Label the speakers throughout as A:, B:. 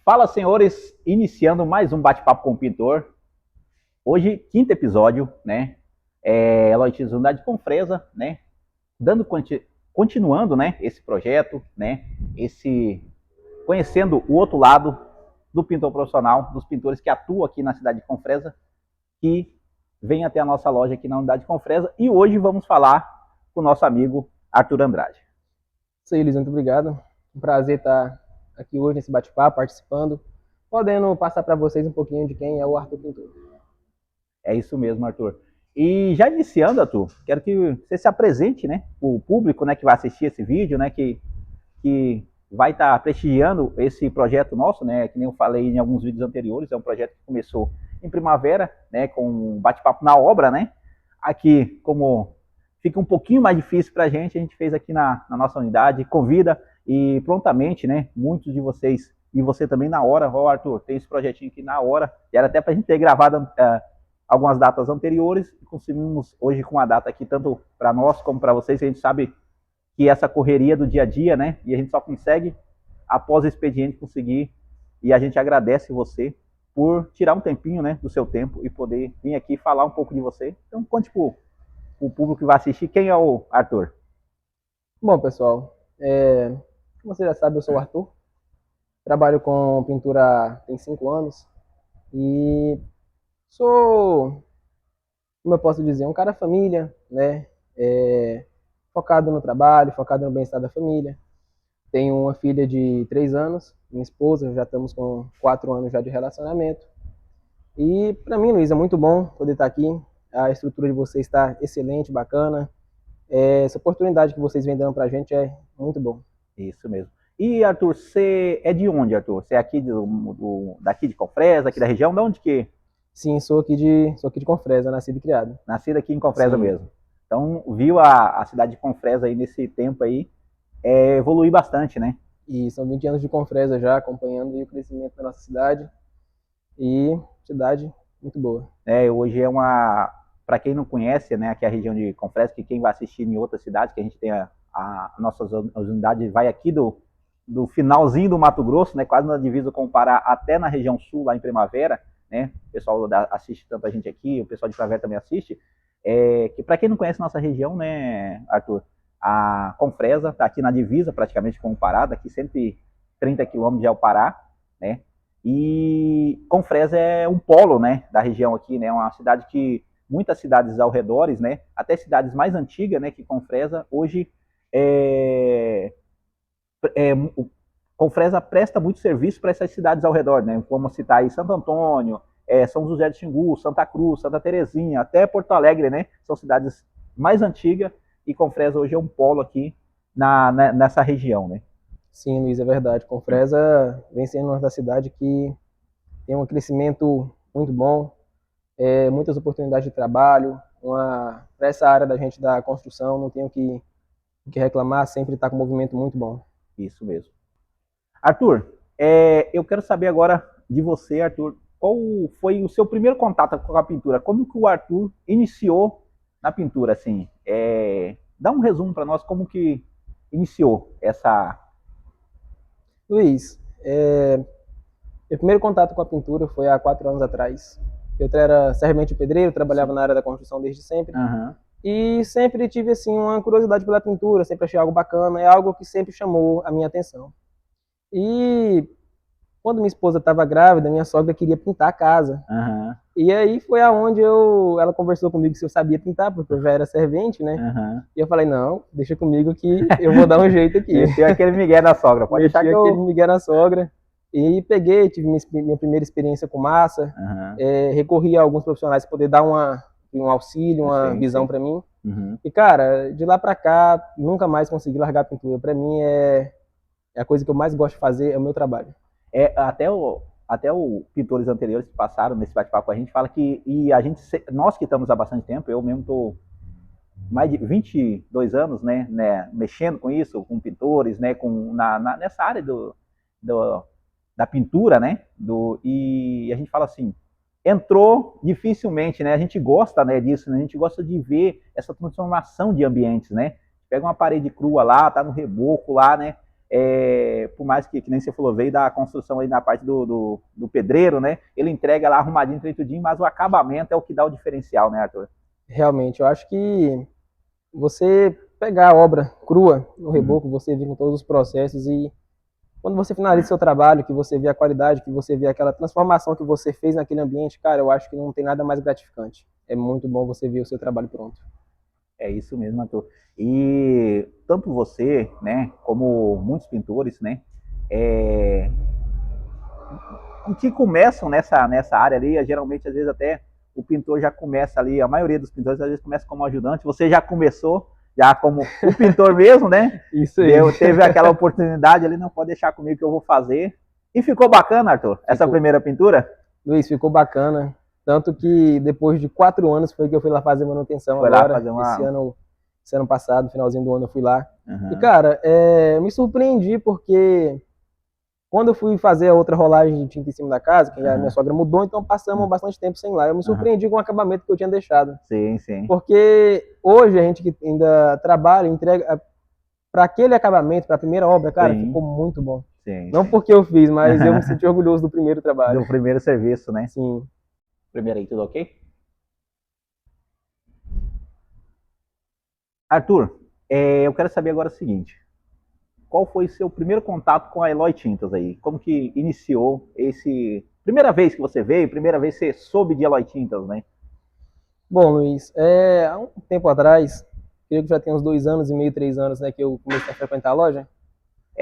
A: Fala, senhores, iniciando mais um bate-papo com o pintor. Hoje, quinto episódio, né? Loitismo Unidade de Confresa, né? Continuando, né? Esse projeto, né? Conhecendo o outro lado do pintor profissional, dos pintores que atuam aqui na cidade de Confresa, que vem até a nossa loja aqui na Unidade de Confresa. E hoje vamos falar com o nosso amigo Arthur Andrade.
B: Isso aí, Luiz, muito obrigado. Um prazer estar aqui hoje nesse bate-papo, participando, podendo passar para vocês um pouquinho de quem é o Arthur Pintor.
A: É isso mesmo, Arthur. E já iniciando, Arthur, quero que você se apresente, né, o público, né, que vai assistir esse vídeo, né, que vai estar prestigiando esse projeto nosso, né, que nem eu falei em alguns vídeos anteriores, é um projeto que começou em primavera, né, com um bate-papo na obra, né. Aqui, como fica um pouquinho mais difícil para a gente fez aqui na nossa unidade, convida e prontamente, né, muitos de vocês, e você também na hora, Arthur, tem esse projetinho aqui na hora, e era até para a gente ter gravado algumas datas anteriores, e conseguimos hoje com a data aqui, tanto para nós como para vocês, que a gente sabe que essa correria do dia a dia, né, e a gente só consegue, após o expediente, conseguir, e a gente agradece você por tirar um tempinho, né, do seu tempo e poder vir aqui falar um pouco de você. Então, conte para o público que vai assistir, quem é o Arthur?
B: Bom, pessoal, como você já sabe, eu sou o Arthur, trabalho com pintura tem 5 anos e sou, como eu posso dizer, um cara família, né, focado no trabalho, focado no bem-estar da família. Tenho uma filha de 3 anos, minha esposa, já estamos com 4 anos já de relacionamento. E para mim, Luiz, é muito bom poder estar aqui. A estrutura de vocês está excelente, bacana. Essa oportunidade que vocês vêm dando para a gente é muito bom.
A: Isso mesmo. E, Arthur, você é de onde, Arthur? Você é aqui daqui de Confresa, aqui da região? De onde que?
B: Sim, sou aqui de Confresa, nascido e criado.
A: Nascido aqui em Confresa mesmo. Então, viu a cidade de Confresa aí nesse tempo aí evoluir bastante, né?
B: E são 20 anos de Confresa já, acompanhando o crescimento da nossa cidade. E cidade muito boa.
A: Hoje é para quem não conhece, né, aqui a região de Confresa, que quem vai assistir em outras cidades, que a gente tem a nossa unidade, vai aqui do finalzinho do Mato Grosso, né, quase na divisa com o Pará, até na região sul, lá em Primavera, né, o pessoal assiste tanta gente aqui, o pessoal de Primavera também assiste, que para quem não conhece nossa região, né, Arthur, a Confresa está aqui na divisa praticamente com o Pará, daqui 130 quilômetros já é o Pará, né, e Confresa é um polo, né, da região aqui, né, uma cidade que muitas cidades ao redor, né, até cidades mais antigas, né, que Confresa, hoje Confresa presta muito serviço para essas cidades ao redor, né, vamos citar aí Santo Antônio, São José de Xingu, Santa Cruz, Santa Terezinha, até Porto Alegre, né, são cidades mais antigas, e Confresa hoje é um polo aqui nessa região, né.
B: Sim, Luiz, é verdade. Confresa vem sendo uma da cidade que tem um crescimento muito bom, muitas oportunidades de trabalho. Para essa área da gente da construção, não tenho que reclamar, sempre está com um movimento muito bom.
A: Isso mesmo. Arthur, eu quero saber agora de você, Arthur, qual foi o seu primeiro contato com a pintura? Como que o Arthur iniciou na pintura, assim? Dá um resumo para nós, como que iniciou essa...
B: Luiz, meu primeiro contato com a pintura foi há 4 anos atrás. Eu era servente pedreiro, trabalhava na área da construção desde sempre.
A: Uhum.
B: E sempre tive assim uma curiosidade pela pintura, sempre achei algo bacana, é algo que sempre chamou a minha atenção. E quando minha esposa estava grávida, minha sogra queria pintar a casa.
A: Uhum.
B: E aí foi aonde ela conversou comigo se eu sabia pintar, porque eu já era servente, né?
A: Uhum.
B: E eu falei, não, deixa comigo que eu vou dar um jeito aqui.
A: Meteu aquele migué da sogra, pode deixar que eu...
B: aquele migué na sogra. E peguei, tive minha primeira experiência com massa, recorri a alguns profissionais para poder dar um auxílio, uma visão para mim.
A: Uhum.
B: E, cara, de lá para cá, nunca mais consegui largar a pintura. Para mim, é a coisa que eu mais gosto de fazer, é o meu trabalho.
A: Até os pintores anteriores que passaram nesse bate-papo com a gente, fala que, nós que estamos há bastante tempo, eu mesmo estou mais de 22 anos, né, mexendo com isso, com pintores, né, nessa área da pintura, né, e a gente fala assim, entrou dificilmente, né, a gente gosta, né, disso, né, a gente gosta de ver essa transformação de ambientes, né, pega uma parede crua lá, tá no reboco lá, né, por mais que nem você falou, veio da construção aí na parte do pedreiro, né? Ele entrega lá arrumadinho, tudinho, mas o acabamento é o que dá o diferencial, né, Arthur?
B: Realmente, eu acho que você pegar a obra crua no reboco, você vir com todos os processos e quando você finaliza seu trabalho, que você vê a qualidade, que você vê aquela transformação que você fez naquele ambiente, cara, eu acho que não tem nada mais gratificante. É muito bom você ver o seu trabalho pronto.
A: É isso mesmo, Arthur. E tanto você, né, como muitos pintores, né, é, que começam nessa área ali, geralmente, às vezes até o pintor já começa ali, a maioria dos pintores às vezes começa como ajudante, você já começou já como o pintor mesmo, né?
B: Isso aí.
A: Teve aquela oportunidade ali, não pode deixar comigo que eu vou fazer. E ficou bacana, Arthur, essa primeira pintura?
B: Luiz, ficou bacana. Tanto que depois de 4 anos foi que eu fui lá fazer manutenção
A: Foi
B: agora.
A: Lá fazer uma...
B: Esse ano passado, finalzinho do ano, eu fui lá. E, cara, eu me surpreendi porque quando eu fui fazer a outra rolagem de tinta em cima da casa, que a minha sogra mudou, então passamos bastante tempo sem lá. Eu me surpreendi com o acabamento que eu tinha deixado.
A: Sim, sim.
B: Porque hoje a gente que ainda trabalha, entrega para aquele acabamento, para a primeira obra, cara, ficou muito bom.
A: Sim,
B: não porque eu fiz, mas eu me senti orgulhoso do primeiro trabalho.
A: Do primeiro serviço, né?
B: Sim.
A: Primeiro aí, tudo ok? Arthur, eu quero saber agora o seguinte. Qual foi seu primeiro contato com a Eloy Tintas aí? Como que iniciou esse... Primeira vez que você veio, primeira vez que você soube de Eloy Tintas, né?
B: Bom, Luiz, há um tempo atrás, creio que já tem uns 2 anos e meio, 3 anos, né, que eu comecei a frequentar a loja.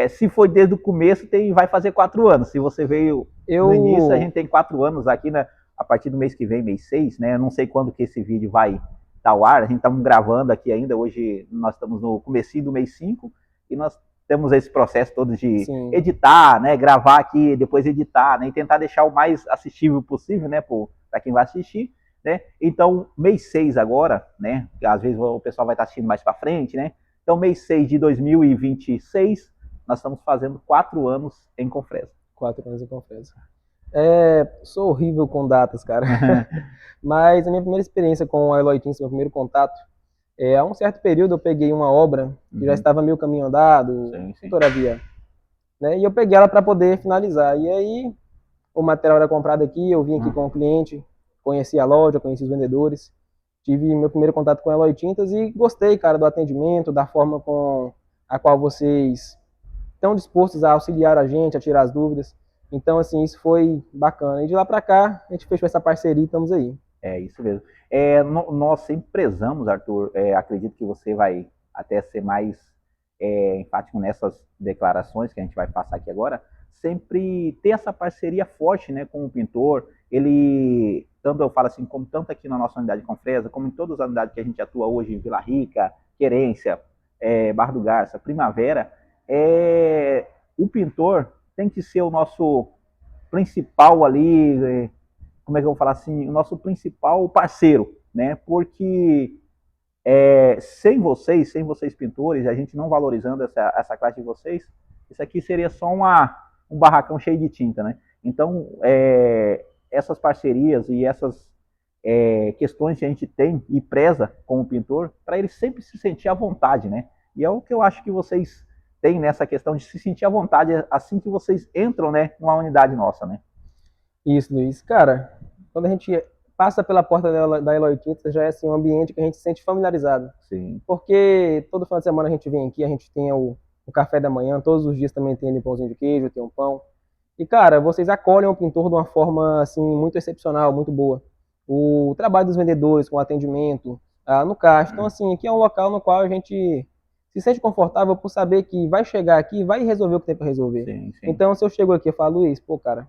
A: Se foi desde o começo, vai fazer 4 anos. Se você veio no início, a gente tem 4 anos aqui, né? A partir do mês que vem, mês 6, né? Eu não sei quando que esse vídeo vai estar ao ar. A gente está gravando aqui ainda. Hoje nós estamos no comecinho do mês 5 e nós temos esse processo todo de editar, né? Gravar aqui, depois editar, né? E tentar deixar o mais assistível possível, né? Para quem vai assistir, né? Então, mês 6 agora, né? Às vezes o pessoal vai estar assistindo mais para frente, né? Então, mês 6 de 2026, nós estamos fazendo 4 anos em Confresa.
B: 4 anos em Confresa. Sou horrível com datas, cara. Mas a minha primeira experiência com a Eloy Tintas, meu primeiro contato, há um certo período eu peguei uma obra que já estava meio caminho andado, fotografia, né? E eu peguei ela para poder finalizar. E aí o material era comprado aqui, eu vim aqui com o cliente, conheci a loja, conheci os vendedores, tive meu primeiro contato com a Eloy Tintas e gostei, cara, do atendimento, da forma com a qual vocês estão dispostos a auxiliar a gente, a tirar as dúvidas. Então, assim, isso foi bacana. E de lá para cá, a gente fechou essa parceria e estamos aí.
A: É isso mesmo. Nós sempre prezamos, Arthur, acredito que você vai até ser mais enfático nessas declarações que a gente vai passar aqui agora, sempre ter essa parceria forte, né, com o pintor. Ele, tanto eu falo assim, como tanto aqui na nossa unidade de Confresa, como em todas as unidades que a gente atua hoje, em Vila Rica, Querência, Barra do Garça, Primavera, o pintor tem que ser o nosso principal ali, como é que eu vou falar assim, o nosso principal parceiro, né? Porque sem vocês pintores, a gente não valorizando essa classe de vocês, isso aqui seria só um barracão cheio de tinta, né? Então, essas parcerias e essas questões que a gente tem e preza como pintor, para ele sempre se sentir à vontade, né? E é o que eu acho que vocês têm nessa questão de se sentir à vontade assim que vocês entram, né, numa unidade nossa, né?
B: Isso, Luiz. Cara, quando a gente passa pela porta da Eloy Tintas, já é assim, um ambiente que a gente se sente familiarizado.
A: Sim.
B: Porque todo final de semana a gente vem aqui, a gente tem o café da manhã, todos os dias também tem ali pãozinho de queijo, tem um pão. E, cara, vocês acolhem o pintor de uma forma, assim, muito excepcional, muito boa. O trabalho dos vendedores com atendimento, no caixa. Então, assim, aqui é um local no qual a gente se sente confortável por saber que vai chegar aqui e vai resolver o que tem para resolver.
A: Sim.
B: Então, se eu chego aqui e falo, Luiz, pô, cara,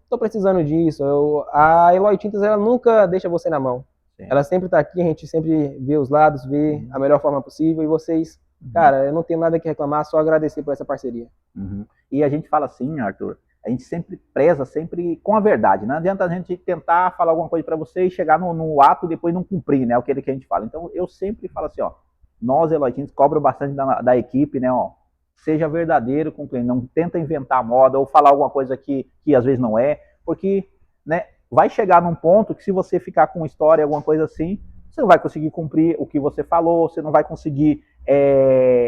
B: tô precisando disso. A Eloy Tintas, ela nunca deixa você na mão. Sim. Ela sempre tá aqui, a gente sempre vê os lados, vê a melhor forma possível. E vocês, cara, eu não tenho nada que reclamar, só agradecer por essa parceria.
A: E a gente fala assim, Arthur, a gente sempre preza, sempre com a verdade. Não adianta a gente tentar falar alguma coisa para você e chegar no ato e depois não cumprir, né? Aquele que a gente fala. Então, eu sempre falo assim, ó, nós, Eloy Tintas, cobram bastante da equipe, né, ó. Seja verdadeiro com o cliente, não tenta inventar moda ou falar alguma coisa que às vezes não é, porque, né, vai chegar num ponto que se você ficar com história, alguma coisa assim, você não vai conseguir cumprir o que você falou, você não vai conseguir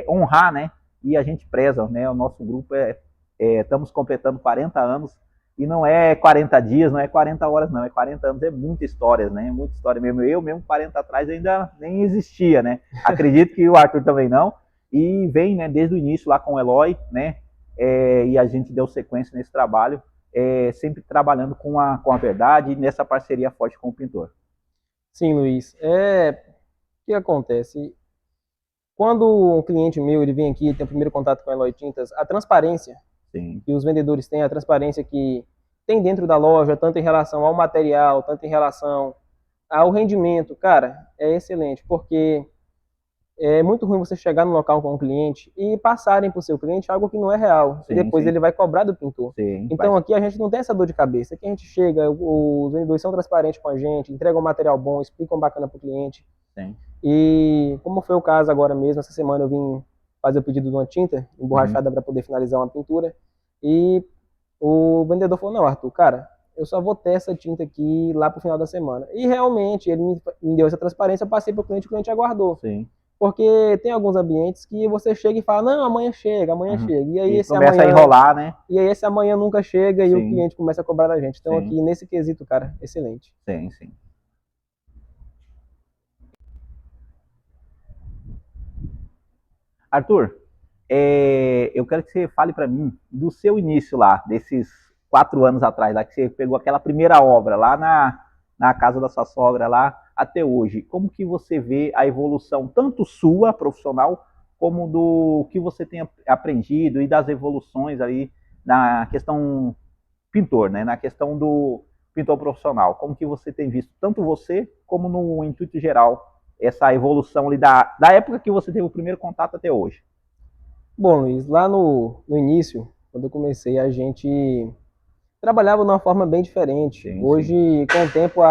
A: honrar, né, e a gente preza, né? O nosso grupo estamos completando 40 anos, e não é 40 dias, não é 40 horas, não, é 40 anos, é muita história, né? Muita história mesmo. Eu mesmo, 40 atrás, ainda nem existia, né? Acredito que o Arthur também não. E vem, né, desde o início lá com o Eloy, né? E a gente deu sequência nesse trabalho, sempre trabalhando com a verdade e nessa parceria forte com o pintor.
B: Sim, Luiz. O que acontece? Quando um cliente meu ele vem aqui, tem o primeiro contato com a Eloy Tintas, a transparência
A: Sim.
B: que os vendedores têm, a transparência que tem dentro da loja, tanto em relação ao material, tanto em relação ao rendimento, cara, é excelente, porque é muito ruim você chegar no local com um cliente e passarem para o seu cliente algo que não é real.
A: Sim,
B: E depois
A: sim.
B: ele vai cobrar do pintor.
A: Sim,
B: então aqui a gente não tem essa dor de cabeça. Aqui a gente chega, os vendedores são transparentes com a gente, entregam um material bom, explicam bacana para o cliente.
A: Sim.
B: E como foi o caso agora mesmo, essa semana eu vim fazer o pedido de uma tinta emborrachada para poder finalizar uma pintura. E o vendedor falou, não, Arthur, cara, eu só vou ter essa tinta aqui lá pro final da semana. E realmente ele me deu essa transparência, eu passei pro cliente, o cliente aguardou.
A: Sim.
B: Porque tem alguns ambientes que você chega e fala, não, amanhã chega, amanhã chega. E aí
A: E
B: esse
A: começa
B: amanhã,
A: a enrolar, né?
B: E aí esse amanhã nunca chega e
A: Sim.
B: o cliente começa a cobrar da gente. Então
A: Sim.
B: aqui nesse quesito, cara, excelente.
A: Sim, sim. Arthur, eu quero que você fale para mim do seu início lá, desses 4 anos atrás, lá que você pegou aquela primeira obra lá na casa da sua sogra lá até hoje. Como que você vê a evolução tanto sua, profissional, como do que você tem aprendido e das evoluções aí na questão pintor, né? Na questão do pintor profissional. Como que você tem visto, tanto você como no intuito geral, essa evolução ali da época que você teve o primeiro contato até hoje?
B: Bom, Luiz, lá no início, quando eu comecei, a gente trabalhava de uma forma bem diferente.
A: Sim,
B: Hoje,
A: sim.
B: com o tempo,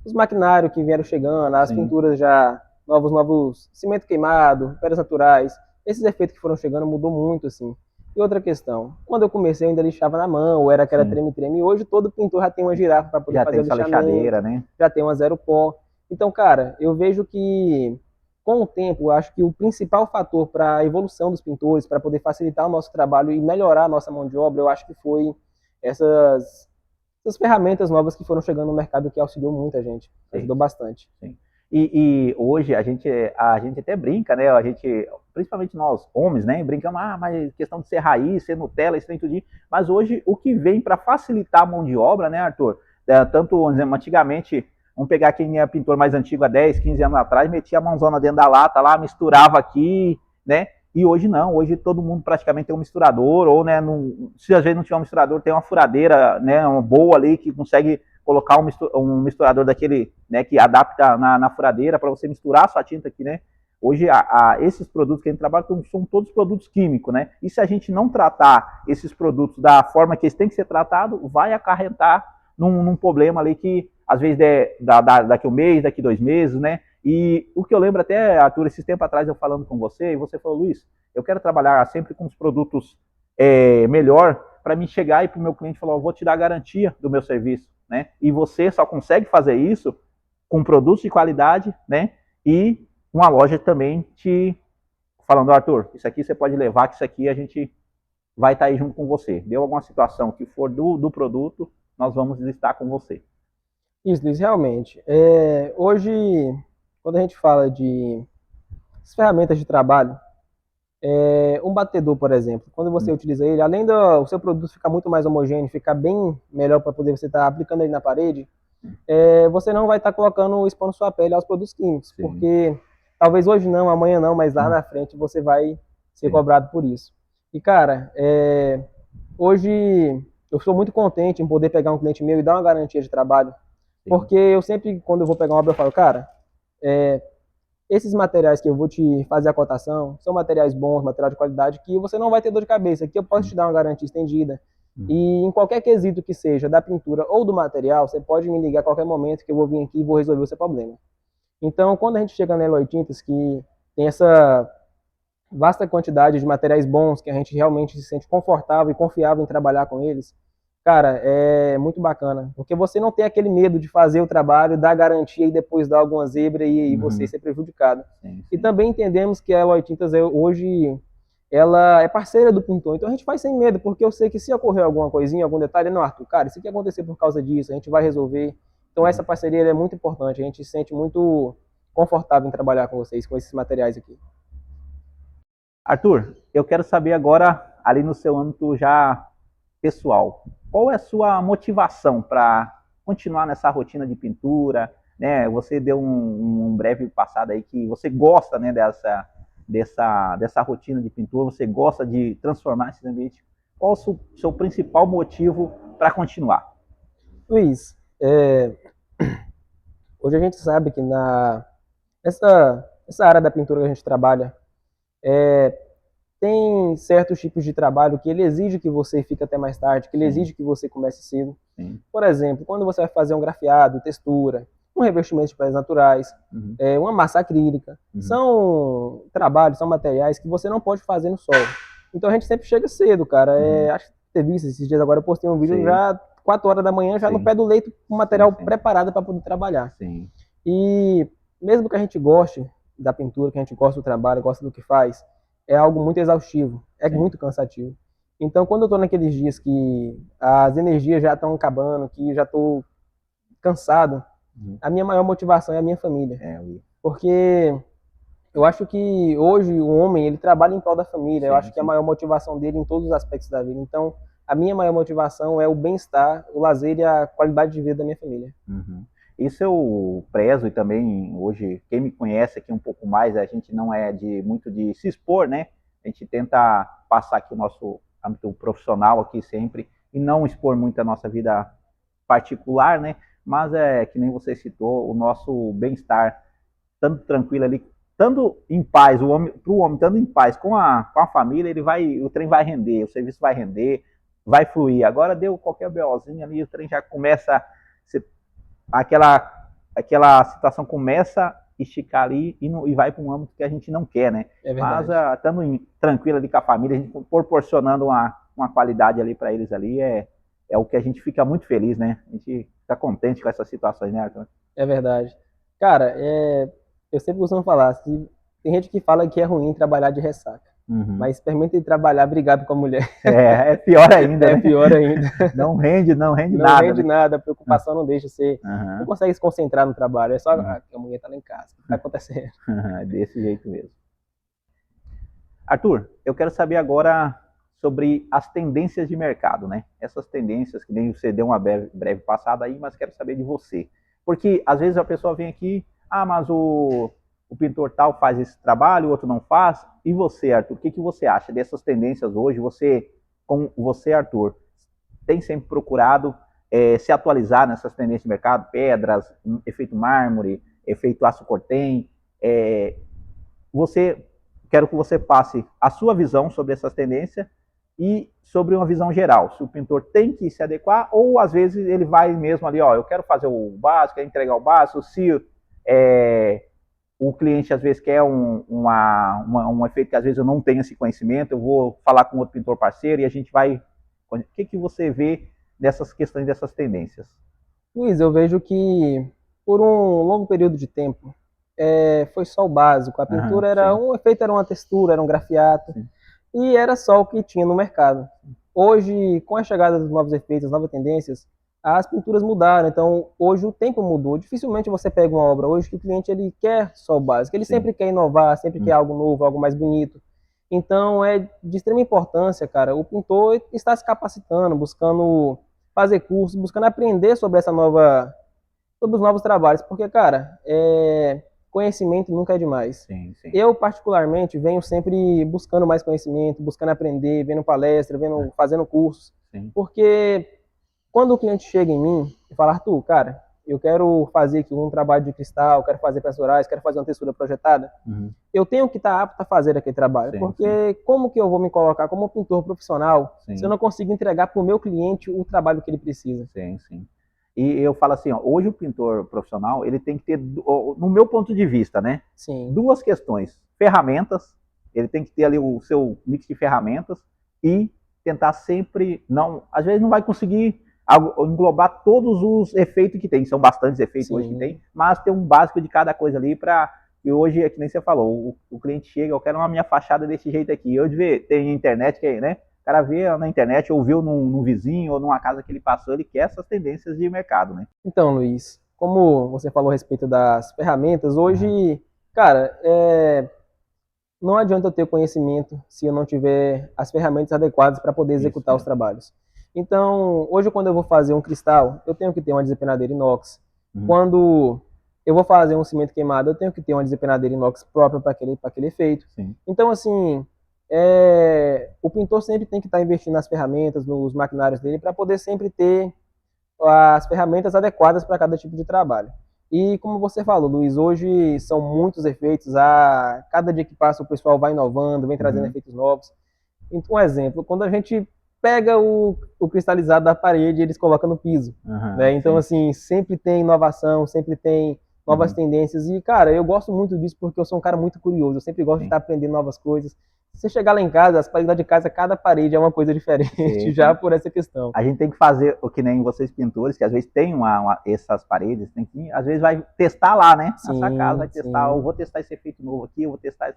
B: os maquinários que vieram chegando, as
A: Sim.
B: pinturas já, novos cimento queimado, pedras naturais, esses efeitos que foram chegando mudou muito, assim. E outra questão, quando eu comecei eu ainda lixava na mão, ou era aquela
A: Sim.
B: treme-treme, e hoje todo pintor já tem uma girafa para poder
A: Já
B: fazer
A: tem
B: o
A: sua
B: lixamento,
A: lixadeira, né?
B: já tem uma zero pó. Então, cara, eu vejo que com o tempo, eu acho que o principal fator para a evolução dos pintores, para poder facilitar o nosso trabalho e melhorar a nossa mão de obra, eu acho que foi essas ferramentas novas que foram chegando no mercado que auxiliou muita gente, ajudou bastante.
A: Sim. E hoje a gente até brinca, né? A gente, principalmente nós homens, né? Brincamos, mas questão de ser raiz, ser Nutella, isso tem tudo. Mas hoje o que vem para facilitar a mão de obra, né, Arthur? Tanto, vamos dizer, antigamente, vamos pegar quem é pintor mais antigo há 10, 15 anos atrás, metia a mãozona dentro da lata lá, misturava aqui, né? E hoje não, hoje todo mundo praticamente tem um misturador, ou, né, se às vezes não tiver um misturador, tem uma furadeira, né, uma boa ali que consegue colocar um misturador daquele, né, que adapta na furadeira para você misturar a sua tinta aqui, né? Hoje, esses produtos que a gente trabalha são todos produtos químicos, né? E se a gente não tratar esses produtos da forma que eles têm que ser tratados, vai acarretar num problema ali que, às vezes, daqui um mês, daqui 2 meses, né? E o que eu lembro até, Arthur, esses tempos atrás eu falando com você, e você falou, Luiz, eu quero trabalhar sempre com os produtos melhor para mim chegar e para o meu cliente falar, eu vou te dar a garantia do meu serviço, né? E você só consegue fazer isso com produtos de qualidade, né? E uma loja também te falando, Arthur, isso aqui você pode levar, que isso aqui a gente vai estar aí junto com você. Deu alguma situação que for do produto, nós vamos estar com você.
B: Isso, Luiz, realmente. Hoje, quando a gente fala de ferramentas de trabalho, um batedor, por exemplo, quando você utiliza ele, além do seu produto ficar muito mais homogêneo, ficar bem melhor para poder você estar aplicando ele na parede, você não vai estar colocando, expondo sua pele aos produtos químicos,
A: Sim.
B: porque talvez hoje não, amanhã não, mas lá na frente você vai ser cobrado por isso. E cara, hoje eu sou muito contente em poder pegar um cliente meu e dar uma garantia de trabalho, porque eu sempre, quando eu vou pegar uma obra, eu falo, cara, esses materiais que eu vou te fazer a cotação são materiais bons, material de qualidade, que você não vai ter dor de cabeça, que eu posso te dar uma garantia estendida. E em qualquer quesito que seja, da pintura ou do material, você pode me ligar a qualquer momento que eu vou vir aqui e vou resolver o seu problema. Então, quando a gente chega na Eloy Tintas, que tem essa vasta quantidade de materiais bons, que a gente realmente se sente confortável e confiável em trabalhar com eles, cara, é muito bacana, porque você não tem aquele medo de fazer o trabalho, dar garantia e depois dar alguma zebra e você ser prejudicado.
A: Sim.
B: E também entendemos que a Eloy Tintas hoje ela é parceira do pintor. Então a gente faz sem medo, porque eu sei que se ocorrer alguma coisinha, algum detalhe, não, Arthur, cara, isso aqui aconteceu por causa disso, a gente vai resolver. Então essa parceria é muito importante, a gente se sente muito confortável em trabalhar com vocês, com esses materiais aqui.
A: Arthur, eu quero saber agora, ali no seu âmbito já pessoal, qual é a sua motivação para continuar nessa rotina de pintura, né? Você deu um breve passado aí que você gosta, né, dessa rotina de pintura, você gosta de transformar esse ambiente. Qual o seu principal motivo para continuar?
B: Luiz, hoje a gente sabe que essa área da pintura que a gente trabalha, tem certos tipos de trabalho que ele exige que você fique até mais tarde, que ele exige que você comece cedo.
A: Sim.
B: Por exemplo, quando você vai fazer um grafiado, textura, um revestimento de pedras naturais, uma massa acrílica, são trabalhos, são materiais que você não pode fazer no sol. Então a gente sempre chega cedo, cara. Acho que ter visto esses dias agora, eu postei um vídeo já 4 horas da manhã, já no pé do leito, com o material preparado para poder trabalhar.
A: Sim.
B: E mesmo que a gente goste da pintura, que a gente gosta do trabalho, gosta do que faz, é algo muito exaustivo, muito cansativo. Então, quando eu tô naqueles dias que as energias já estão acabando, que já tô cansado, a minha maior motivação é a minha família. Porque eu acho que hoje o homem, ele trabalha em prol da família. Eu acho que a maior motivação dele em todos os aspectos da vida. Então, a minha maior motivação é o bem-estar, o lazer e a qualidade de vida da minha família.
A: Isso eu prezo e também hoje, quem me conhece aqui um pouco mais, a gente não é muito de se expor, né? A gente tenta passar aqui o nosso âmbito profissional aqui sempre e não expor muito a nossa vida particular, né? Mas é que nem você citou, o nosso bem-estar, tanto tranquilo ali, estando em paz, para o homem estando em paz com a família, o trem vai render, o serviço vai render, vai fluir. Agora deu qualquer BOzinho ali, o trem já começa, aquela situação começa a esticar ali e vai para um âmbito que a gente não quer, né? Mas estando tranquilo ali com a família, a gente proporcionando uma qualidade ali para eles ali, é o que a gente fica muito feliz, né? A gente fica contente com essas situações, né, Arthur?
B: É verdade. Cara, eu sempre costumo falar, que tem gente que fala que é ruim trabalhar de ressaca. Mas experimenta trabalhar brigado com a mulher.
A: É pior ainda,
B: É
A: né?
B: pior ainda.
A: Não rende nada.
B: Não rende nada, a preocupação não deixa você, não consegue se concentrar no trabalho, é só que a mulher tá lá em casa, o que tá acontecendo?
A: É desse jeito mesmo. Arthur, eu quero saber agora sobre as tendências de mercado, né? Essas tendências, que nem você deu uma breve passada aí, mas quero saber de você. Porque às vezes a pessoa vem aqui, mas o pintor tal faz esse trabalho, o outro não faz. E você, Arthur, o que você acha dessas tendências hoje? Você, Arthur, tem sempre procurado se atualizar nessas tendências de mercado, pedras, efeito mármore, efeito aço cortem. Quero que você passe a sua visão sobre essas tendências e sobre uma visão geral. Se o pintor tem que se adequar ou às vezes ele vai mesmo ali, eu quero fazer o básico, quero entregar o básico. Se o cliente às vezes quer um efeito que às vezes eu não tenho esse conhecimento, eu vou falar com outro pintor parceiro e a gente vai... O que você vê dessas questões, dessas tendências?
B: Luiz, eu vejo que por um longo período de tempo foi só o básico. A pintura era um efeito, era uma textura, era um grafiato, e era só o que tinha no mercado. Hoje, com a chegada dos novos efeitos, das novas tendências, as pinturas mudaram. Então, hoje o tempo mudou. Dificilmente você pega uma obra hoje que o cliente ele quer só o básico. Ele sempre quer inovar, sempre quer algo novo, algo mais bonito. Então, é de extrema importância, cara, o pintor está se capacitando, buscando fazer cursos, buscando aprender sobre sobre os novos trabalhos, porque, cara, conhecimento nunca é demais. Eu, particularmente, venho sempre buscando mais conhecimento, buscando aprender, vendo palestra, fazendo cursos, porque quando o cliente chega em mim e fala, Arthur, cara, eu quero fazer aqui um trabalho de cristal, quero fazer peças orais, quero fazer uma textura projetada, eu tenho que estar apto a fazer aquele trabalho, porque como que eu vou me colocar como um pintor profissional se eu não consigo entregar para o meu cliente o trabalho que ele precisa?
A: E eu falo assim, hoje o pintor profissional, ele tem que ter, no meu ponto de vista, né? Duas questões. Ferramentas, ele tem que ter ali o seu mix de ferramentas e tentar sempre, às vezes não vai conseguir englobar todos os efeitos que tem, são bastantes efeitos hoje que tem, mas tem um básico de cada coisa ali para E hoje, é que nem você falou, o cliente chega, eu quero uma minha fachada desse jeito aqui. Eu de ver, tem internet que, né? O cara vê na internet, ou viu num vizinho, ou numa casa que ele passou, ele quer essas tendências de mercado, né?
B: Então, Luiz, como você falou a respeito das ferramentas,
A: Uhum.
B: hoje, cara, não adianta eu ter conhecimento se eu não tiver as ferramentas adequadas para poder
A: Isso
B: executar os
A: mesmo.
B: trabalhos. Então, hoje, quando eu vou fazer um cristal, eu tenho que ter uma desempenadeira inox.
A: Uhum.
B: Quando eu vou fazer um cimento queimado, eu tenho que ter uma desempenadeira inox própria para aquele efeito.
A: Sim.
B: Então, assim, o pintor sempre tem que estar investindo nas ferramentas, nos maquinários dele, para poder sempre ter as ferramentas adequadas para cada tipo de trabalho. E como você falou, Luiz, hoje são muitos efeitos, cada dia que passa o pessoal vai inovando, vem trazendo
A: Uhum.
B: efeitos novos. Então, um exemplo, quando a gente pega o cristalizado da parede, eles colocam no piso, né?
A: Uhum.
B: Então,
A: Sim.
B: assim, sempre tem inovação, sempre tem novas
A: Uhum.
B: tendências. E, cara, eu gosto muito disso porque eu sou um cara muito curioso, eu sempre gosto de
A: Sim.
B: estar aprendendo novas coisas. Se você chegar lá em casa, as paredes lá de casa, cada parede é uma coisa diferente,
A: Sim,
B: já
A: sim.
B: por essa questão.
A: A gente tem que fazer o que nem vocês pintores, que às vezes tem essas paredes, tem que, às vezes vai testar lá, né? Na sua casa, vai
B: Sim,
A: testar, eu
B: sim,
A: vou testar esse efeito novo aqui, eu vou testar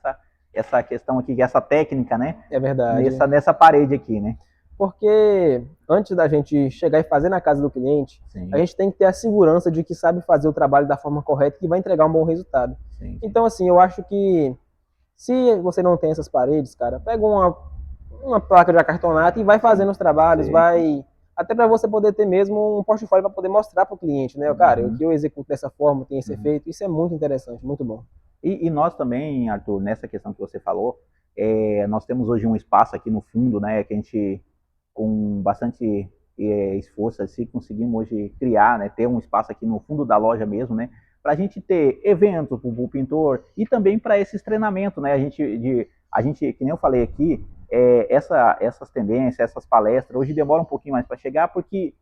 A: essa questão aqui, essa técnica, né?
B: é verdade.
A: Nessa parede aqui, né?
B: Porque antes da gente chegar e fazer na casa do cliente, a
A: Sim,
B: gente tem que ter a segurança de que sabe fazer o trabalho da forma correta e que vai entregar um bom resultado.
A: sim, sim.
B: Então, assim, eu acho que se você não tem essas paredes, cara, pega uma placa de acartonado e vai
A: Sim,
B: fazendo os trabalhos,
A: sim, sim.
B: vai. Até para você poder ter mesmo um portfólio para poder mostrar para o cliente, né? Cara, o que
A: Uhum,
B: eu executo dessa forma tem esse
A: uhum.
B: efeito, isso é muito interessante, muito bom.
A: E nós também, Arthur, nessa questão que você falou, nós temos hoje um espaço aqui no fundo, né, que a gente, com bastante esforço, assim, conseguimos hoje criar, né, ter um espaço aqui no fundo da loja mesmo, né, para a gente ter eventos para o pintor e também para esses treinamentos, né, a gente, que nem eu falei aqui, essas tendências, essas palestras, hoje demora um pouquinho mais para chegar, porque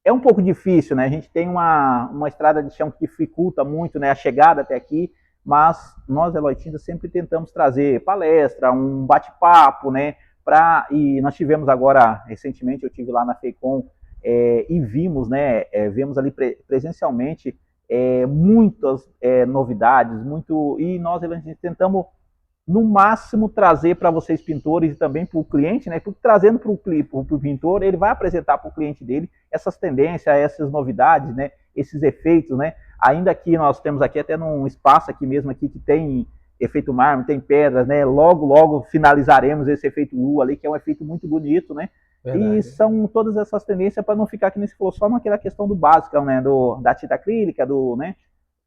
A: é um pouco difícil, né? A gente tem uma estrada de chão que dificulta muito, né, a chegada até aqui, mas nós, Eloitindas, sempre tentamos trazer palestra, um bate-papo, né? E nós tivemos agora, recentemente, eu tive lá na FEICOM e vimos, né? Vemos ali presencialmente muitas novidades, e nós, Eloitindas, tentamos no máximo trazer para vocês pintores e também para o cliente, né? Porque trazendo para o pintor, ele vai apresentar para o cliente dele essas tendências, essas novidades, né? Esses efeitos, né? Ainda que nós temos aqui até num espaço aqui mesmo aqui que tem efeito mármore, tem pedras, né? Logo finalizaremos esse efeito lua ali, que é um efeito muito bonito, né? E
B: Verdade.
A: são todas essas tendências para não ficar, que nem se falou, só naquela questão do básico, né? Da tinta acrílica, né?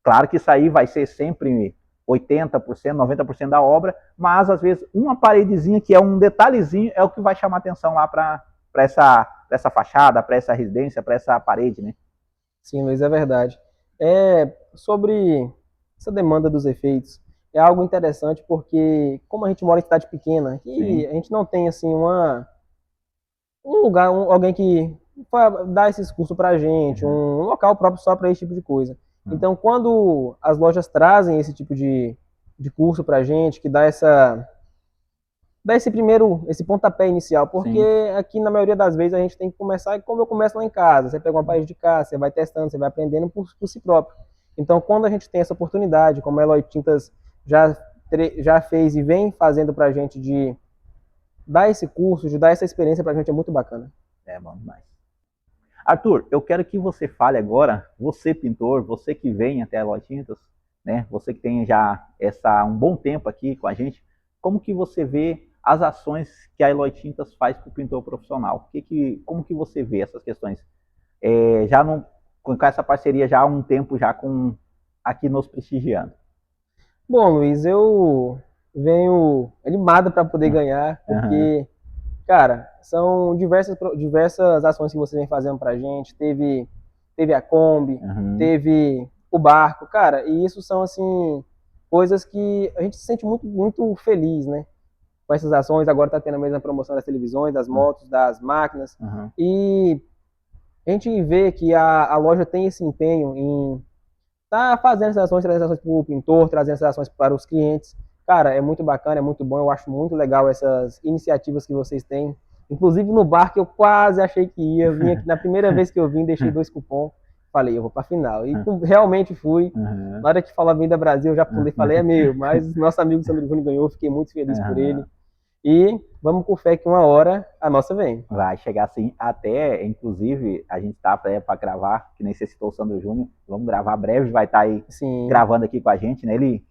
A: Claro que isso aí vai ser sempre 80%, 90% da obra, mas às vezes uma paredezinha que é um detalhezinho é o que vai chamar atenção lá para essa fachada, para essa residência, para essa parede, né?
B: Sim, Luiz, é verdade. Sobre essa demanda dos efeitos, é algo interessante porque, como a gente mora em cidade pequena, que
A: Sim.
B: a gente não tem assim um lugar, alguém que dá esses cursos pra gente,
A: Uhum.
B: um local próprio só para esse tipo de coisa.
A: Uhum.
B: Então, quando as lojas trazem esse tipo de curso pra gente, que dá esse pontapé inicial, porque
A: Sim.
B: aqui na maioria das vezes a gente tem que começar como eu começo lá em casa. Você pega uma parede de casa, você vai testando, você vai aprendendo por si próprio. Então, quando a gente tem essa oportunidade, como a Eloy Tintas já, já fez e vem fazendo pra gente de dar esse curso, de dar essa experiência pra gente, é muito bacana.
A: É bom demais. Arthur, eu quero que você fale agora, você pintor, você que vem até a Loja Tintas, né? Você que tem já um bom tempo aqui com a gente, como que você vê as ações que a Eloy Tintas faz para o pintor profissional? Como que você vê essas questões? Já não, com essa parceria já há um tempo já com aqui nos prestigiando.
B: Bom, Luiz, eu venho animado para poder ganhar,
A: Uhum,
B: porque, cara, são diversas ações que você vem fazendo pra gente. Teve a Kombi,
A: uhum,
B: teve o barco, cara, e isso são, assim, coisas que a gente se sente muito, muito feliz, né? Com essas ações, agora tá tendo a mesma promoção das televisões, das motos, das máquinas,
A: uhum,
B: e a gente vê que a loja tem esse empenho em tá fazendo essas ações, trazendo ações para o pintor, trazendo essas ações para os clientes. Cara, é muito bacana, é muito bom, eu acho muito legal essas iniciativas que vocês têm. Inclusive no bar que eu quase achei que ia, vim aqui na primeira vez que eu vim, deixei 2 cupons. falei, eu vou pra final. E realmente fui.
A: Uhum.
B: Na hora que falou Avenida Brasil, eu já pulei, falei, é meu. Mas nosso amigo Sandro Júnior ganhou, fiquei muito feliz por ele. E vamos com fé que uma hora a nossa vem.
A: Vai chegar assim, até, inclusive, a gente tá para gravar, que nem você citou o Sandro Júnior, vamos gravar breve, vai estar aí
B: Sim.
A: gravando aqui com a gente, né? Ele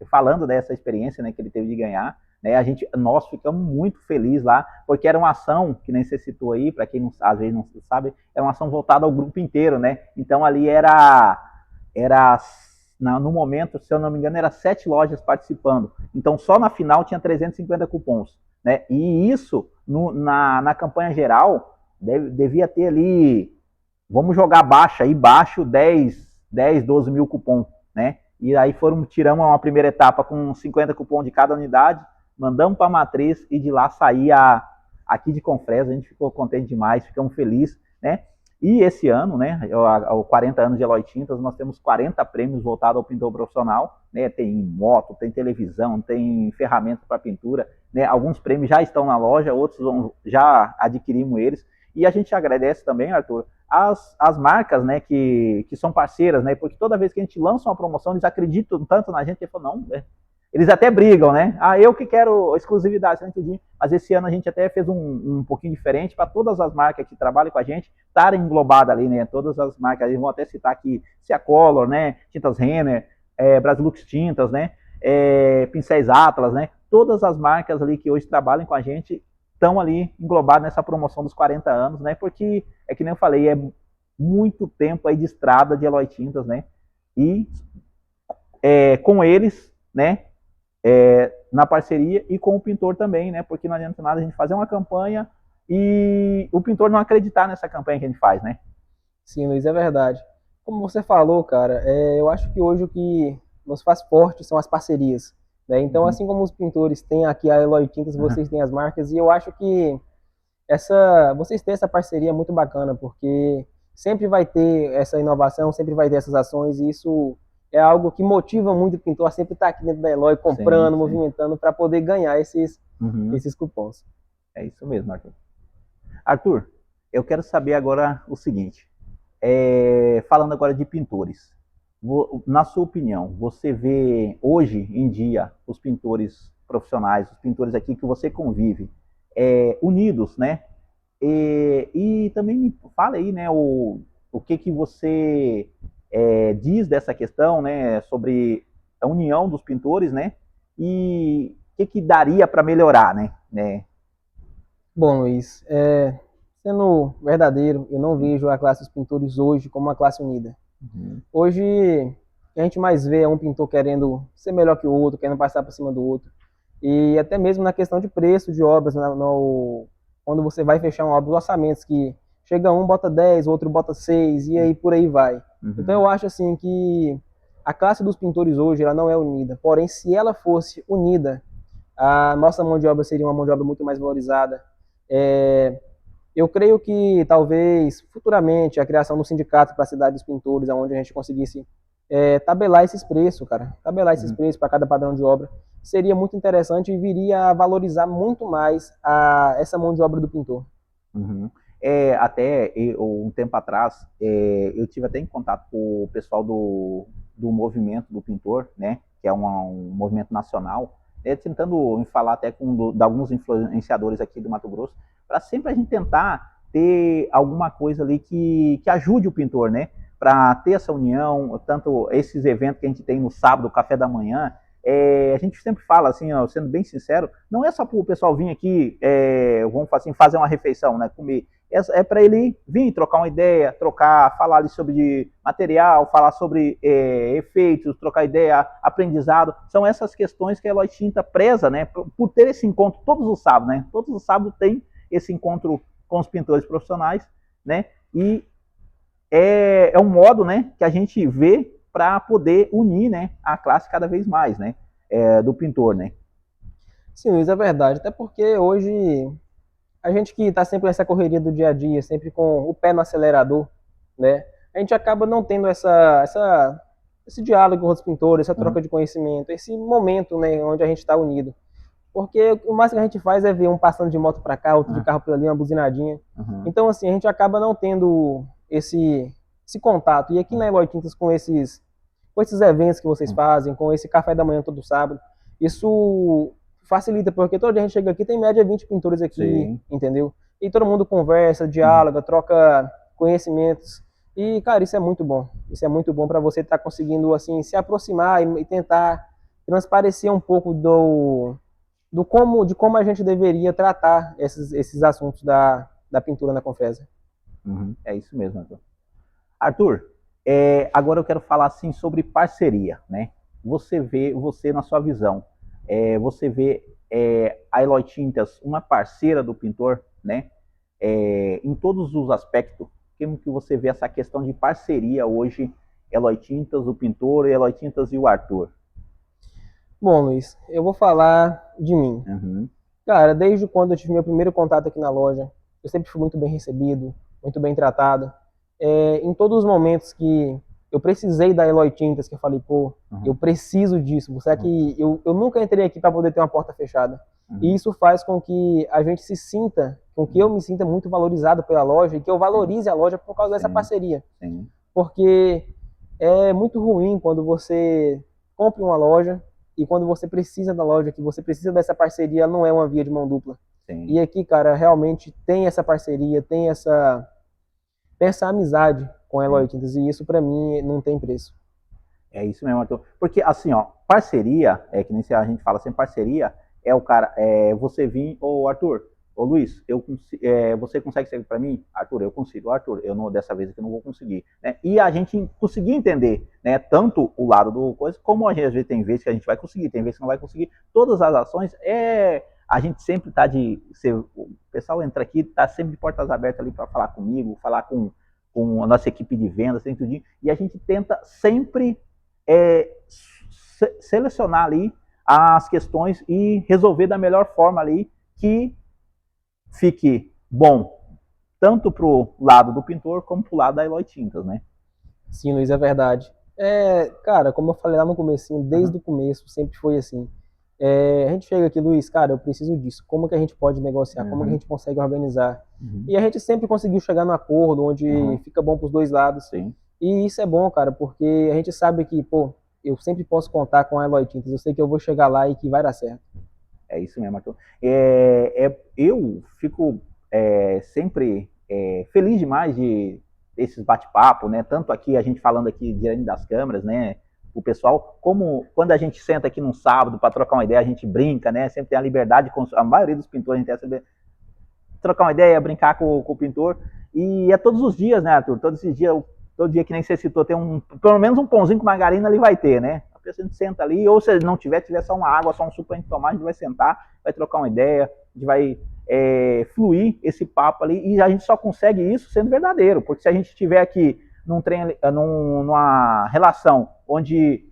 A: falando dessa experiência, né, que ele teve de ganhar, né? Nós ficamos muito felizes lá, porque era uma ação, que nem você citou aí, para quem não, às vezes não sabe, era uma ação voltada ao grupo inteiro, né? Então ali no momento, se eu não me engano, era 7 lojas participando. Então só na final tinha 350 cupons, né? E isso na campanha geral devia ter ali, vamos jogar baixo aí, baixo 10, 12 mil cupons, né? E aí tiramos uma primeira etapa com 50 cupons de cada unidade, mandamos para a matriz e de lá saía aqui de Confresa. A gente ficou contente demais, ficamos felizes, né? E esse ano, né, aos 40 anos de Eloy Tintas, nós temos 40 prêmios voltados ao pintor profissional, né? Tem moto, tem televisão, tem ferramentas para pintura, né? Alguns prêmios já estão na loja, outros já adquirimos eles. E a gente agradece também, Arthur, as marcas, né, que são parceiras, né? Porque toda vez que a gente lança uma promoção, eles acreditam tanto na gente que falam, não, eles até brigam, né? Ah, eu que quero exclusividade, mas esse ano a gente até fez um pouquinho diferente para todas as marcas que trabalham com a gente estarem englobadas ali, né? Todas as marcas, eles vão até citar aqui Cia Color, né? Tintas Renner, Brasilux Tintas, né? Pincéis Atlas, né? Todas as marcas ali que hoje trabalham com a gente estão ali englobadas nessa promoção dos 40 anos, né? Porque, é que nem eu falei, é muito tempo aí de estrada de Eloy Tintas, né? E com eles, né? Na parceria e com o pintor também, né? Porque não adianta nada a gente fazer uma campanha e o pintor não acreditar nessa campanha que a gente faz, né?
B: Sim, Luiz, é verdade. Como você falou, cara, eu acho que hoje o que nos faz forte são as parcerias, né? Então, assim como os pintores têm aqui a Eloy Tintas, vocês têm as marcas, e eu acho que vocês têm essa parceria muito bacana, porque sempre vai ter essa inovação, sempre vai ter essas ações, e isso é algo que motiva muito o pintor a sempre estar aqui dentro da Eloy, comprando, sim, movimentando, para poder ganhar esses cupons.
A: É isso mesmo, Arthur. Arthur, eu quero saber agora o seguinte, falando agora de pintores, na sua opinião, você vê hoje em dia os pintores profissionais, os pintores aqui que você convive, unidos, né? E também me fala aí, né, o que você diz dessa questão, né, sobre a união dos pintores, né? E o que daria para melhorar, né?
B: Bom, Luiz, sendo verdadeiro, eu não vejo a classe dos pintores hoje como uma classe unida. Hoje, o que a gente mais vê é um pintor querendo ser melhor que o outro, querendo passar por cima do outro. E até mesmo na questão de preço de obras, quando você vai fechar uma obra, os orçamentos que chega um, bota 10, o outro bota 6, e aí por aí vai. Então eu acho assim que a classe dos pintores hoje ela não é unida. Porém, se ela fosse unida, a nossa mão de obra seria uma mão de obra muito mais valorizada. Eu creio que talvez futuramente a criação do sindicato para a cidade dos pintores, onde a gente conseguisse tabelar esses preços, cara, tabelar esses preços para cada padrão de obra, seria muito interessante e viria a valorizar muito mais essa mão de obra do pintor.
A: Até um tempo atrás, eu tive até em contato com o pessoal do movimento do pintor, né, que é um movimento nacional, tentando falar até com alguns influenciadores aqui do Mato Grosso, para sempre a gente tentar ter alguma coisa ali que ajude o pintor, né, para ter essa união, tanto esses eventos que a gente tem no sábado, café da manhã, a gente sempre fala assim, ó, sendo bem sincero, não é só para o pessoal vir aqui, vamos assim, fazer uma refeição, né, comer, para ele vir trocar uma ideia, falar ali sobre material, falar sobre efeitos, trocar ideia, aprendizado. São essas questões que a Eloy Tinta preza, né, por ter esse encontro todos os sábados, né? Todos os sábados tem esse encontro com os pintores profissionais, né? E é um modo, né, que a gente vê para poder unir, né, a classe cada vez mais, né, do pintor, né?
B: Sim, Luiz, é verdade. Até porque hoje a gente que está sempre nessa correria do dia a dia, sempre com o pé no acelerador, né? A gente acaba não tendo esse diálogo com os pintores, essa troca de conhecimento, esse momento, né, onde a gente está unido. Porque o mais que a gente faz é ver um passando de moto para cá, outro de carro por ali, uma buzinadinha. Então, assim, a gente acaba não tendo esse esse contato. E aqui na Eloy Tintas, com esses eventos que vocês fazem, com esse café da manhã todo sábado, isso facilita, porque todo dia a gente chega aqui, tem média 20 pintores aqui,
A: Sim.
B: entendeu? E todo mundo conversa, dialoga, troca conhecimentos. E, cara, isso é muito bom. Isso é muito bom para você estar conseguindo, assim, se aproximar e tentar transparecer um pouco de como a gente deveria tratar esses assuntos da pintura na Confresa.
A: É isso mesmo, Arthur. Arthur, agora eu quero falar assim sobre parceria, né? Você na sua visão, você vê a Eloy Tintas uma parceira do pintor, né? Em todos os aspectos, como que você vê essa questão de parceria hoje, Eloy Tintas, o pintor, Eloy Tintas e o Arthur?
B: Bom, Luiz, eu vou falar de mim. Cara, desde quando eu tive meu primeiro contato aqui na loja, eu sempre fui muito bem recebido, muito bem tratado. Em todos os momentos que eu precisei da Eloy Tintas, que eu falei, pô, eu preciso disso. Você é que eu nunca entrei aqui para poder ter uma porta fechada. E isso faz com que a gente se sinta, com que eu me sinta muito valorizado pela loja e que eu valorize a loja por causa dessa parceria. Porque é muito ruim quando você compra uma loja e quando você precisa da loja, que você precisa dessa parceria, não é uma via de mão dupla. E aqui, cara, realmente tem essa parceria, tem essa amizade com a Eloy Tintas, e isso para mim não tem preço.
A: É isso mesmo, Arthur. Porque assim, ó, parceria, que nem a gente fala assim, parceria é o cara, você vir, ô Arthur, ô Luiz, você consegue seguir para mim? Arthur, eu consigo. Arthur, eu não, dessa vez aqui eu não vou conseguir. Né? E a gente conseguir entender, né, tanto o lado do coisa, como a gente, às vezes tem vezes que a gente vai conseguir, tem vezes que não vai conseguir. Todas as ações, a gente sempre está o pessoal entra aqui, está sempre de portas abertas ali para falar comigo, falar com a nossa equipe de vendas, tem tudinho, e a gente tenta sempre selecionar ali as questões e resolver da melhor forma ali que fique bom, tanto para o lado do pintor como para o lado da Eloy Tintas, né?
B: Sim, Luiz, é verdade. Cara, como eu falei lá no comecinho, desde o começo, sempre foi assim. A gente chega aqui, Luiz, cara, eu preciso disso. Como que a gente pode negociar? Como que a gente consegue organizar? E a gente sempre conseguiu chegar num acordo onde fica bom para os dois lados.
A: Sim.
B: E isso é bom, cara, porque a gente sabe que, pô, eu sempre posso contar com a Eloy Tintas. Eu sei que eu vou chegar lá e que vai dar certo.
A: É isso mesmo, Arthur. Eu fico sempre feliz demais de esses bate-papo, né? Tanto aqui, a gente falando aqui diante das câmeras, né? O pessoal, como quando a gente senta aqui num sábado para trocar uma ideia, a gente brinca, né? Sempre tem a liberdade, a maioria dos pintores, a gente tem essa trocar uma ideia, brincar com o pintor. E é todos os dias, né, Arthur? Todos esses dias, todo dia que nem você citou, tem pelo menos um pãozinho com margarina ali vai ter, né? A pessoa senta ali, ou se não tiver só uma água, só um suco pra gente tomar, a gente vai sentar, vai trocar uma ideia, a gente vai fluir esse papo ali, e a gente só consegue isso sendo verdadeiro, porque se a gente estiver aqui numa relação onde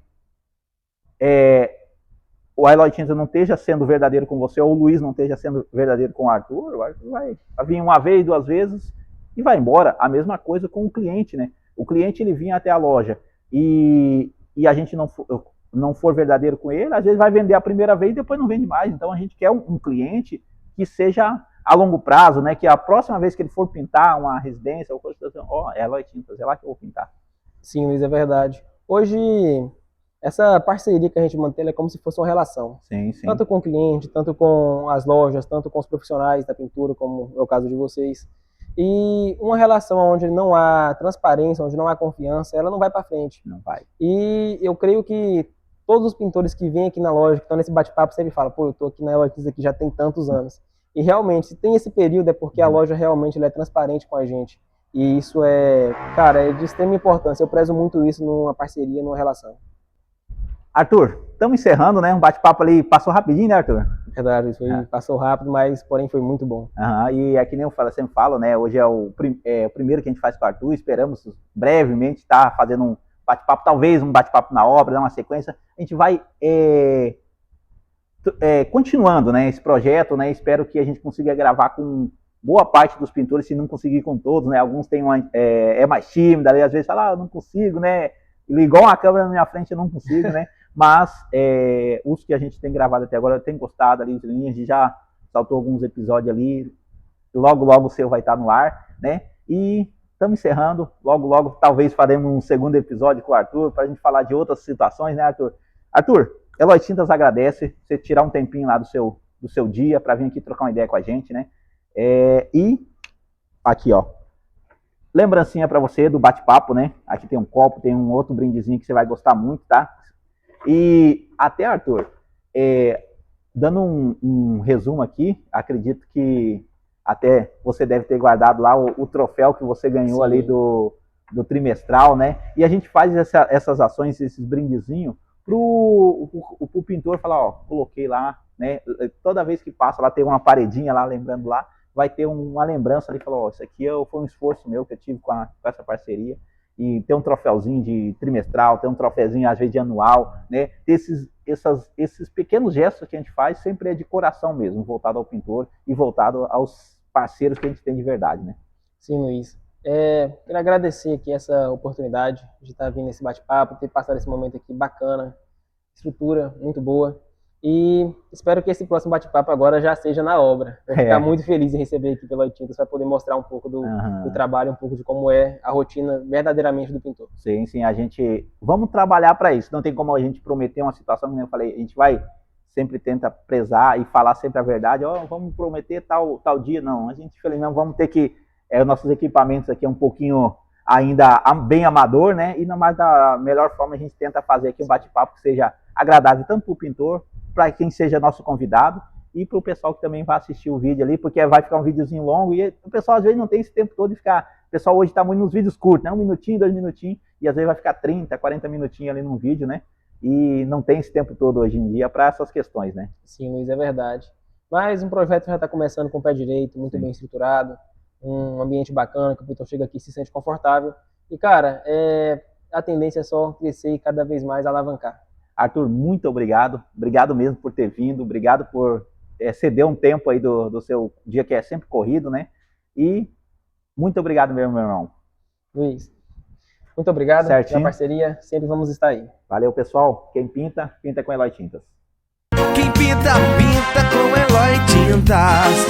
A: o Eloy Tintas não esteja sendo verdadeiro com você, ou o Luiz não esteja sendo verdadeiro com o Arthur vai vir uma vez, duas vezes e vai embora. A mesma coisa com o cliente, né? O cliente, ele vinha até a loja e a gente não for verdadeiro com ele, às vezes vai vender a primeira vez e depois não vende mais. Então a gente quer um cliente que seja a longo prazo, né? Que a próxima vez que ele for pintar uma residência ou coisa assim, é Eloy Tintas, é lá que eu vou pintar.
B: Sim, Luiz, é verdade. Hoje, essa parceria que a gente mantém é como se fosse uma relação.
A: Sim, sim.
B: Tanto com o cliente, tanto com as lojas, tanto com os profissionais da pintura, como é o caso de vocês. E uma relação onde não há transparência, onde não há confiança, ela não vai para frente.
A: Não vai.
B: E eu creio que todos os pintores que vêm aqui na loja, que estão nesse bate-papo, sempre falam, pô, eu tô aqui na Eloy Tintas aqui já tem tantos anos. E realmente, se tem esse período, é porque a loja realmente é transparente com a gente. E isso cara, é de extrema importância. Eu prezo muito isso numa parceria, numa relação.
A: Arthur, estamos encerrando, né? Um bate-papo ali, passou rapidinho, né, Arthur?
B: Verdade, passou rápido, mas porém foi muito bom.
A: E é que nem eu sempre falo, né? Hoje é o primeiro que a gente faz com o Arthur. Esperamos brevemente estar fazendo um bate-papo, talvez um bate-papo na obra, dar uma sequência. A gente vai continuando, né, esse projeto, né? Espero que a gente consiga gravar com boa parte dos pintores, se não conseguir com todos, né? Alguns têm mais tímido, ali às vezes fala, eu não consigo, né? Igual uma câmera na minha frente, eu não consigo, né? Mas os que a gente tem gravado até agora, eu tenho gostado ali, a gente já saltou alguns episódios ali, logo, logo o seu vai estar no ar, né? E estamos encerrando. Logo, logo, talvez faremos um segundo episódio com o Arthur, para a gente falar de outras situações, né, Arthur? Arthur, Eloy Tintas agradece você tirar um tempinho lá do seu dia para vir aqui trocar uma ideia com a gente, né? E aqui, ó, lembrancinha para você do bate-papo, né? Aqui tem um copo, tem um outro brindezinho que você vai gostar muito, tá? E até, Arthur, dando um resumo aqui, acredito que até você deve ter guardado lá o troféu que você ganhou. Sim. Ali do trimestral, né? E a gente faz essas ações, esses brindezinhos, pro pintor falar, ó, coloquei lá, né? Toda vez que passa lá, tem uma paredinha lá, lembrando lá, vai ter uma lembrança ali, falou, ó, isso aqui foi um esforço meu que eu tive com essa parceria. E ter um troféuzinho de trimestral, ter um troféuzinho às vezes de anual, né? Ter esses pequenos gestos que a gente faz sempre é de coração mesmo, voltado ao pintor e voltado aos parceiros que a gente tem de verdade, né?
B: Sim, Luiz. Quero agradecer aqui essa oportunidade de estar vindo nesse bate-papo, ter passado esse momento aqui bacana, estrutura muito boa. E espero que esse próximo bate-papo agora já seja na obra. Vou ficar muito feliz em receber aqui pelo Eloy Tintas para poder mostrar um pouco do trabalho, um pouco de como é a rotina verdadeiramente do pintor.
A: Sim, sim, a gente... Vamos trabalhar para isso. Não tem como a gente prometer uma situação, como eu falei, a gente vai sempre tenta prezar e falar sempre a verdade. Ó, vamos prometer tal dia. Não, a gente, infelizmente, vamos ter que... nossos equipamentos aqui é um pouquinho ainda bem amador, né? E mais da melhor forma a gente tenta fazer aqui um bate-papo que seja agradável tanto para o pintor, para quem seja nosso convidado e para o pessoal que também vai assistir o vídeo ali, porque vai ficar um videozinho longo e o pessoal às vezes não tem esse tempo todo de ficar... O pessoal hoje está muito nos vídeos curtos, né? 1 minutinho, 2 minutinhos, e às vezes vai ficar 30, 40 minutinhos ali num vídeo, né? E não tem esse tempo todo hoje em dia para essas questões, né?
B: Sim, Luiz, é verdade. Mas um projeto já está começando com o pé direito, muito bem estruturado, um ambiente bacana, que o pintor chega aqui e se sente confortável. E, cara, a tendência é só crescer e cada vez mais alavancar.
A: Arthur, muito obrigado. Obrigado mesmo por ter vindo. Obrigado por ceder um tempo aí do seu dia, que é sempre corrido, né? E muito obrigado mesmo, meu irmão.
B: Luiz, muito obrigado pela parceria. Sempre vamos estar aí.
A: Valeu, pessoal. Quem pinta, pinta com Eloy Tintas.
C: Quem pinta, pinta com Eloy Tintas.